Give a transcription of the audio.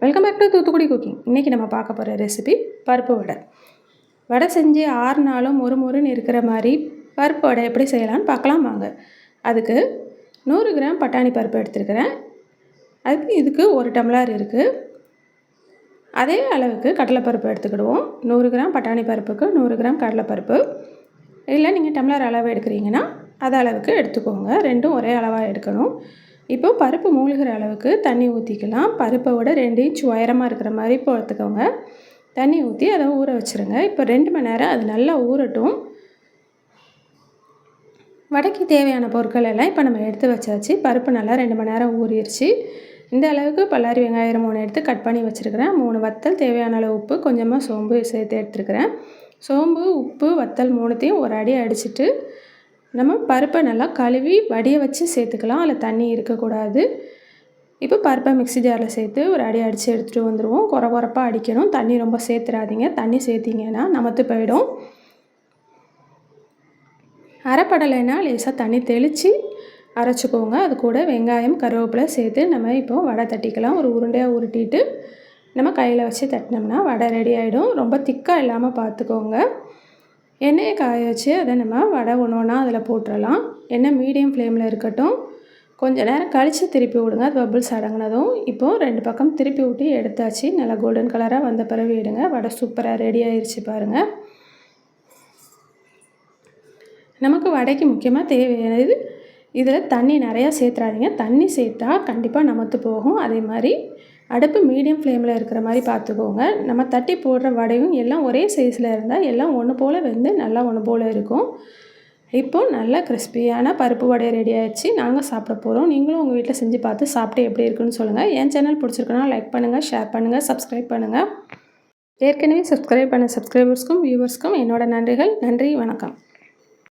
Welcome back to Thoothukudi cooking. இன்றைக்கி நம்ம பார்க்க போகிற ரெசிபி பருப்பு வடை. வடை செஞ்சு 6 நாளும் மொறுன்னு இருக்கிற மாதிரி பருப்பு வடை எப்படி செய்யலான்னு பார்க்கலாம் வாங்க. அதுக்கு 100 கிராம் பட்டாணி பருப்பு எடுத்துருக்கிறேன். இதுக்கு 1 டம்ளர் இருக்குது. அதே அளவுக்கு கடலைப்பருப்பு எடுத்துக்கிடுவோம். 100 கிராம் பட்டாணி பருப்புக்கு 100 கிராம் கடலைப்பருப்பு. இல்லை நீங்கள் டம்ளர் அளவு எடுக்கிறீங்கன்னா அது அளவுக்கு எடுத்துக்கோங்க. ரெண்டும் ஒரே அளவாக எடுக்கணும். இப்போ பருப்பு மூழ்கிற அளவுக்கு தண்ணி ஊற்றிக்கலாம். பருப்பை விட 2 இன்ச் உயரமாக இருக்கிற மாதிரி பார்த்துக்கோங்க. தண்ணி ஊற்றி அதை ஊற வச்சுருங்க. இப்போ 2 மணி நேரம் அது நல்லா ஊறட்டும். வடைக்கு தேவையான பொருட்கள் எல்லாம் இப்போ நம்ம எடுத்து வச்சாச்சு. பருப்பு நல்லா 2 மணி நேரம் ஊறிடுச்சு. இந்த அளவுக்கு பல்லாரி வெங்காயம் 3 எடுத்து கட் பண்ணி வச்சுருக்கிறேன். 3 வத்தல், தேவையான அளவு உப்பு, கொஞ்சமாக சோம்பு சேர்த்து எடுத்துருக்கிறேன். சோம்பு, உப்பு, வத்தல் 3த்தையும் ஒரு அடி அடிச்சுட்டு நம்ம பருப்பை நல்லா கழுவி வடிய வச்சு சேர்த்துக்கலாம். அதில் தண்ணி இருக்கக்கூடாது. இப்போ பருப்பை மிக்ஸி ஜாரில் சேர்த்து ஒரு அடி அடித்து எடுத்துகிட்டு வந்துடுவோம். குறப்பாக அடிக்கணும். தண்ணி ரொம்ப சேர்த்துறாதீங்க. தண்ணி சேர்த்திங்கன்னா நமத்து போயிடும். அரைப்படலைன்னா லேசாக தண்ணி தெளித்து அரைச்சிக்கோங்க. அது கூட வெங்காயம், கருவேப்பிலை சேர்த்து நம்ம இப்போ வடை தட்டிக்கலாம். ஒரு உருண்டையாக உருட்டிட்டு நம்ம கையில் வச்சு தட்டினோம்னா வடை ரெடி ஆகிடும். ரொம்ப திக்காக இல்லாமல் பார்த்துக்கோங்க. எண்ணெயை காய வச்சு அதை நம்ம வடை ஒன்றா அதில் போட்டுடலாம். எண்ணெய் மீடியம் ஃப்ளேமில் இருக்கட்டும். கொஞ்சம் நேரம் கழித்து திருப்பி விடுங்க. அது பபிள்ஸ் அடங்கினதும் இப்போது 2 பக்கம் திருப்பி விட்டு எடுத்தாச்சு. நல்லா கோல்டன் கலராக வந்த பிறகு எடுங்க. வடை சூப்பராக ரெடி ஆயிடுச்சு பாருங்கள். நமக்கு வடைக்கு முக்கியமாக தேவையானது இதில் தண்ணி நிறையா சேர்த்துறாதீங்க. தண்ணி சேர்த்தா கண்டிப்பாக நமத்து போகும். அதே மாதிரி அடுப்பு மீடியம் ஃப்ளேமில் இருக்கிற மாதிரி பார்த்துக்கோங்க. நம்ம தட்டி போடுற வடையும் எல்லாம் ஒரே சைஸில் இருந்தால் எல்லாம் ஒன்று போல் வெந்து நல்லா ஒன்று போல் இருக்கும். இப்போது நல்லா கிறிஸ்பியான பருப்பு வடை ரெடி ஆகிடுச்சு. நாங்கள் சாப்பிட போகிறோம். நீங்களும் உங்கள் வீட்டில் செஞ்சு பார்த்து சாப்பிட்டு எப்படி இருக்குன்னு சொல்லுங்கள். என் சேனல் பிடிச்சிருக்குன்னா லைக் பண்ணுங்கள், ஷேர் பண்ணுங்கள், சப்ஸ்கிரைப் பண்ணுங்கள். ஏற்கனவே சப்ஸ்கிரைப் பண்ண சப்ஸ்கிரைபர்ஸ்க்கும் வியூவர்ஸ்க்கும் என்னோட நன்றிகள். நன்றி, வணக்கம்.